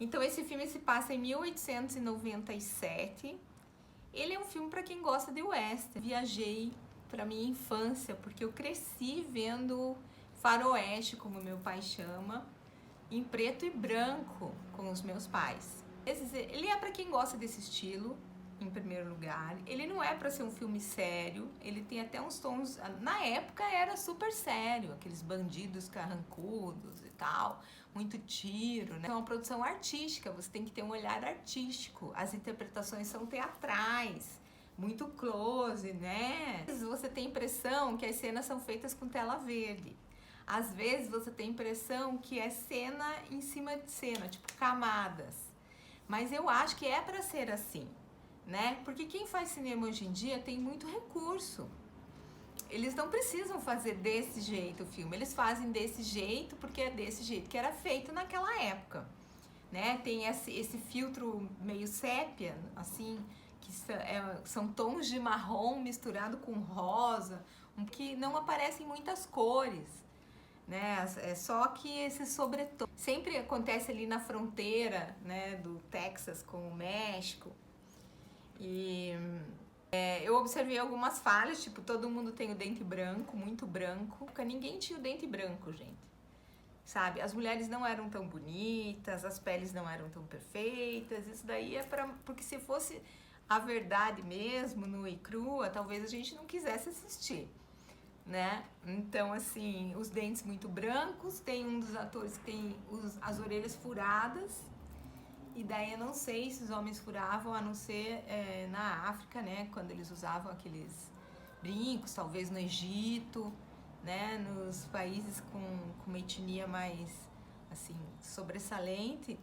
Então esse filme se passa em 1897. Ele é um filme para quem gosta de western. Viajei para minha infância, porque eu cresci vendo faroeste, como meu pai chama, em preto e branco com os meus pais. Ele é para quem gosta desse estilo, em primeiro lugar. Ele não é para ser um filme sério, ele tem até uns tons... Na época era super sério, aqueles bandidos carrancudos e tal, muito tiro, né? É uma produção artística, você tem que ter um olhar artístico. As interpretações são teatrais, muito close, né? Às vezes você tem a impressão que as cenas são feitas com tela verde. Às vezes você tem a impressão que é cena em cima de cena, tipo camadas. Mas eu acho que é para ser assim, né? Porque quem faz cinema hoje em dia tem muito recurso. Eles não precisam fazer desse jeito o filme, eles fazem desse jeito porque é desse jeito que era feito naquela época, né? Tem esse filtro meio sépia, assim, que são tons de marrom misturado com rosa, que não aparecem muitas cores, né? É só que esse sobretom sempre acontece ali na fronteira, né, do Texas com o México. E eu observei algumas falhas, tipo, todo mundo tem o dente branco, muito branco. Ninguém tinha o dente branco, gente. Sabe? As mulheres não eram tão bonitas, as peles não eram tão perfeitas. Isso daí é porque se fosse a verdade mesmo, nua e crua, talvez a gente não quisesse assistir, né? Então, assim, os dentes muito brancos, tem um dos atores que tem as orelhas furadas, e daí eu não sei se os homens furavam, a não ser na África, né? Quando eles usavam aqueles brincos, talvez no Egito, né? Nos países com uma etnia mais, assim, sobressalente,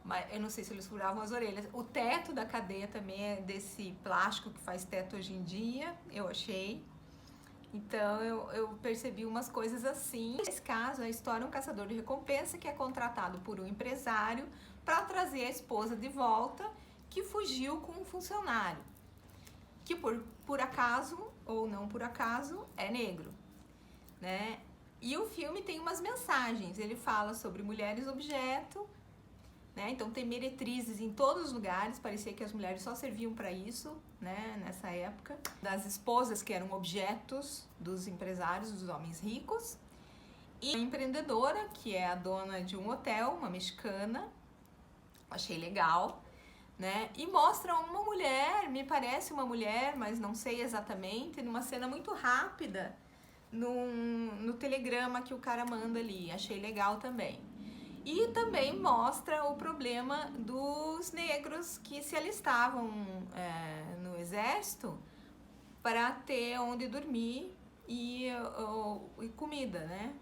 mas eu não sei se eles furavam as orelhas. O teto da cadeia também é desse plástico que faz teto hoje em dia, eu achei. Então eu percebi umas coisas assim. Nesse caso, a história é um caçador de recompensa que é contratado por um empresário para trazer a esposa de volta, que fugiu com um funcionário, que por acaso, ou não por acaso, é negro, né? E o filme tem umas mensagens, ele fala sobre mulheres objeto, né? Então tem meretrizes em todos os lugares, parecia que as mulheres só serviam para isso, né? Nessa época. Das esposas que eram objetos dos empresários, dos homens ricos. E a empreendedora, que é a dona de um hotel, uma mexicana, achei legal, né? E mostra uma mulher, me parece uma mulher, mas não sei exatamente, numa cena muito rápida, no telegrama que o cara manda ali, achei legal também. E também mostra o problema dos negros que se alistavam no exército para ter onde dormir e comida, né?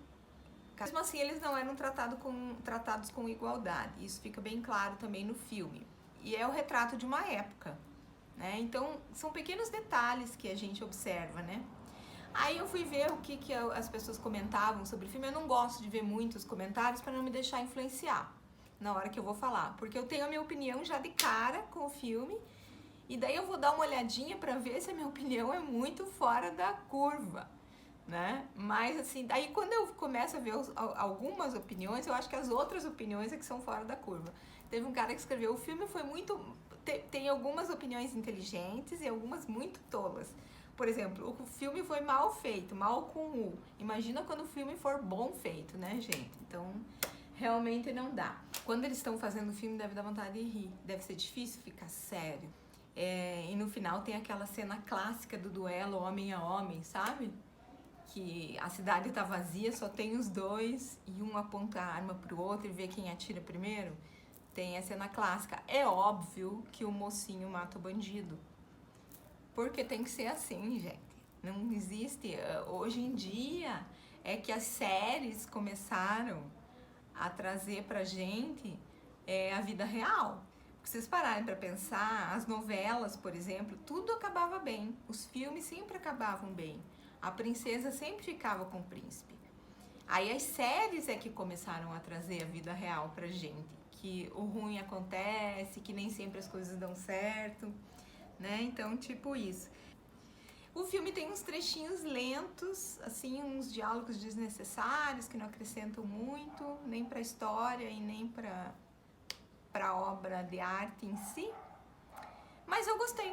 Mesmo assim, eles não eram tratados com igualdade. Isso fica bem claro também no filme. E é o retrato de uma época, né? Então, são pequenos detalhes que a gente observa, né? Aí eu fui ver o que as pessoas comentavam sobre o filme. Eu não gosto de ver muitos comentários para não me deixar influenciar na hora que eu vou falar, porque eu tenho a minha opinião já de cara com o filme, e daí eu vou dar uma olhadinha para ver se a minha opinião é muito fora da curva, né? Mas assim, daí quando eu começo a ver algumas opiniões, eu acho que as outras opiniões é que são fora da curva. Teve um cara que escreveu: o filme foi muito... Tem algumas opiniões inteligentes e algumas muito tolas. Por exemplo, o filme foi mal feito, mal com U. Imagina quando o filme for bom feito, né, gente? Então, realmente não dá. Quando eles estão fazendo o filme, deve dar vontade de rir. Deve ser difícil ficar sério. E no final tem aquela cena clássica do duelo homem a homem, sabe? Que a cidade tá vazia, só tem os dois, e um aponta a arma pro outro e vê quem atira primeiro. Tem a cena clássica. É óbvio que o mocinho mata o bandido, porque tem que ser assim, gente. Não existe. Hoje em dia é que as séries começaram a trazer pra gente a vida real. Se vocês pararem pra pensar, as novelas, por exemplo, tudo acabava bem. Os filmes sempre acabavam bem. A princesa sempre ficava com o príncipe. Aí as séries é que começaram a trazer a vida real pra gente. Que o ruim acontece, que nem sempre as coisas dão certo, né? Então, tipo isso. O filme tem uns trechinhos lentos, assim, uns diálogos desnecessários que não acrescentam muito, nem pra história e nem pra para a obra de arte em si, mas eu gostei.